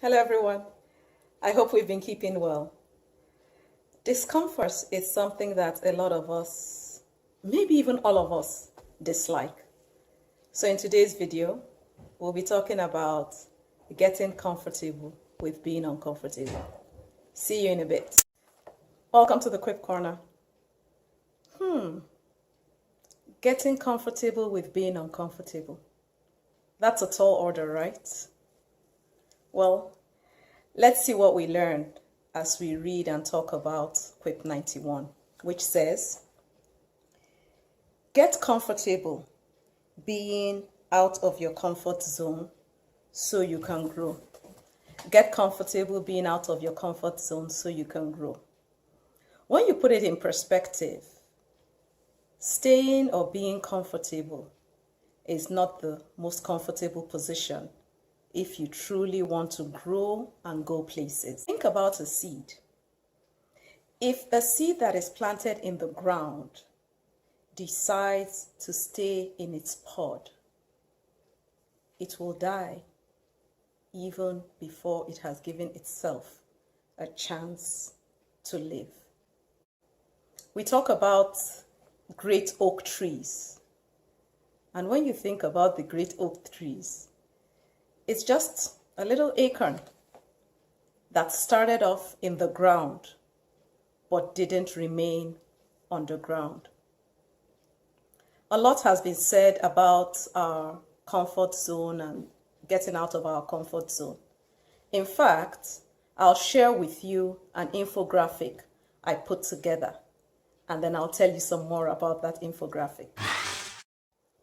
Hello everyone. I hope we've been keeping well. Discomfort is something that a lot of us, maybe even all of us, dislike. So in today's video, we'll be talking about getting comfortable with being uncomfortable. See you in a bit. Welcome to the Quip Corner. Getting comfortable with being uncomfortable. That's a tall order, right? Well, let's see what we learned as we read and talk about Quip 91, which says, get comfortable being out of your comfort zone so you can grow. Get comfortable being out of your comfort zone so you can grow. When you put it in perspective, staying or being comfortable is not the most comfortable position if you truly want to grow and go places. Think about a seed. If a seed that is planted in the ground decides to stay in its pod, it will die even before it has given itself a chance to live. We talk about great oak trees. And when you think about the great oak trees, it's just a little acorn that started off in the ground but didn't remain underground. A lot has been said about our comfort zone and getting out of our comfort zone. In fact, I'll share with you an infographic I put together, and then I'll tell you some more about that infographic.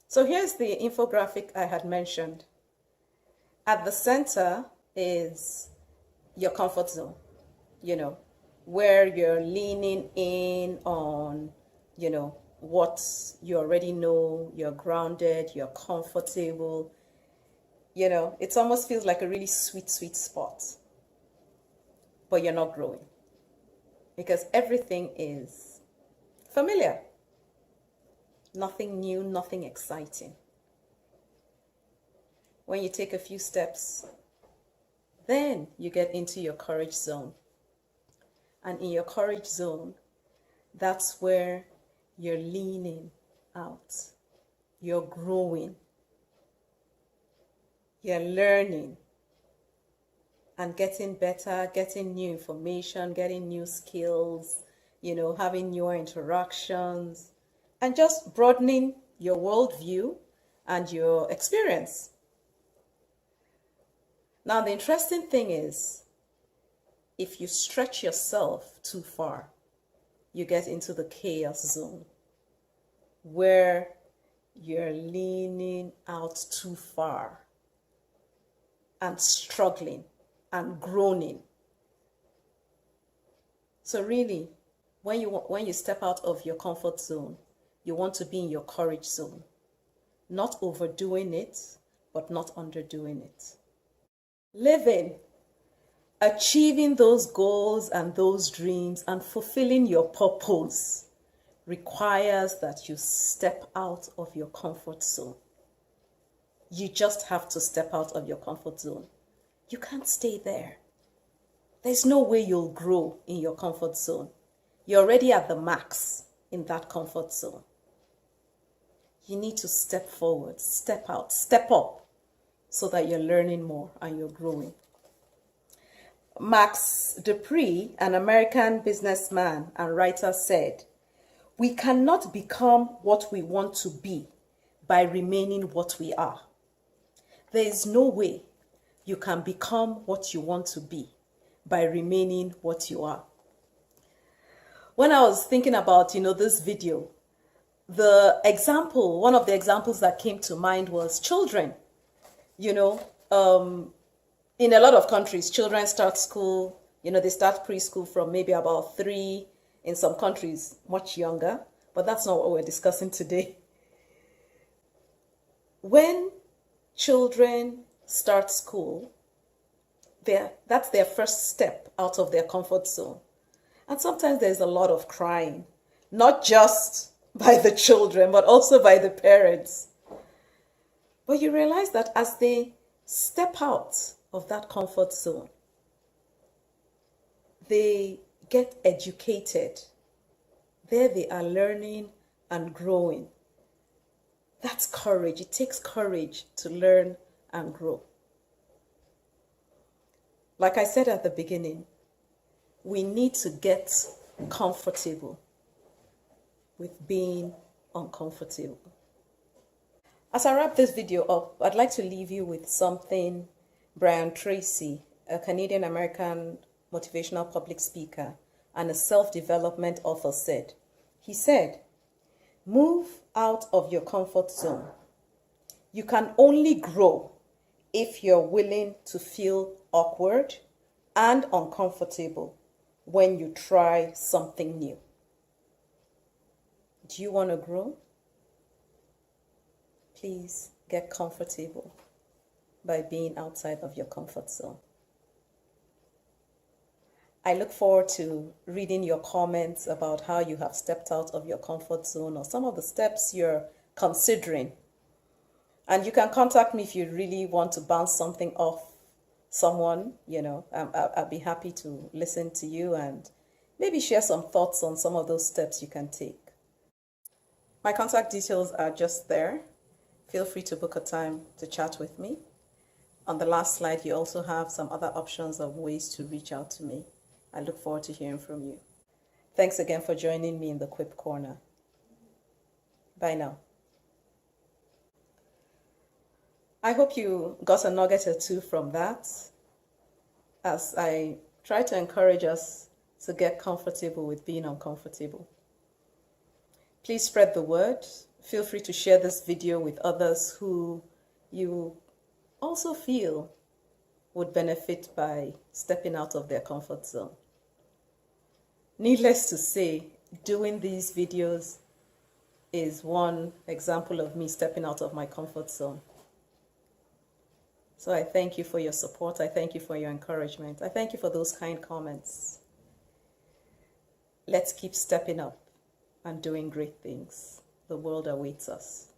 So here's the infographic I had mentioned. At the center is your comfort zone, where you're leaning in on, what you already know, you're grounded, you're comfortable. It almost feels like a really sweet, sweet spot, but you're not growing because everything is familiar. Nothing new, nothing exciting. When you take a few steps, then you get into your courage zone. And in your courage zone, that's where you're leaning out. You're growing. You're learning and getting better, getting new information, getting new skills, having newer interactions, and just broadening your worldview and your experience. Now, the interesting thing is, if you stretch yourself too far, you get into the chaos zone, where you're leaning out too far and struggling and groaning. So really, when you step out of your comfort zone, you want to be in your courage zone, not overdoing it, but not underdoing it. Living, achieving those goals and those dreams and fulfilling your purpose requires that you step out of your comfort zone. You just have to step out of your comfort zone. You can't stay there. There's no way you'll grow in your comfort zone. You're already at the max in that comfort zone. You need to step forward, step out, step up, so that you're learning more and you're growing. Max Dupree, an American businessman and writer, said, "We cannot become what we want to be by remaining what we are. There is no way you can become what you want to be by remaining what you are." When I was thinking about, this video, one of the examples that came to mind was children. In a lot of countries, children start school, they start preschool from maybe about 3, in some countries much younger, but that's not what we're discussing today. When children start school, that's their first step out of their comfort zone. And sometimes there's a lot of crying, not just by the children, but also by the parents. But you realize that as they step out of that comfort zone. They get educated. There they are learning and growing. That's courage. It takes courage to learn and grow. Like I said at the beginning, we need to get comfortable with being uncomfortable. As I wrap this video up, I'd like to leave you with something Brian Tracy, a Canadian-American motivational public speaker and a self-development author, said. He said, "Move out of your comfort zone. You can only grow if you're willing to feel awkward and uncomfortable when you try something new." Do you want to grow? Please get comfortable by being outside of your comfort zone. I look forward to reading your comments about how you have stepped out of your comfort zone or some of the steps you're considering. And you can contact me if you really want to bounce something off someone. I'll be happy to listen to you and maybe share some thoughts on some of those steps you can take. My contact details are just there. Feel free to book a time to chat with me. On the last slide, you also have some other options of ways to reach out to me. I look forward to hearing from you. Thanks again for joining me in the Quip Corner. Bye now. I hope you got a nugget or two from that, as I try to encourage us to get comfortable with being uncomfortable. Please spread the word. Feel free to share this video with others who you also feel would benefit by stepping out of their comfort zone. Needless to say, doing these videos is one example of me stepping out of my comfort zone. So I thank you for your support. I thank you for your encouragement. I thank you for those kind comments. Let's keep stepping up and doing great things. The world awaits us.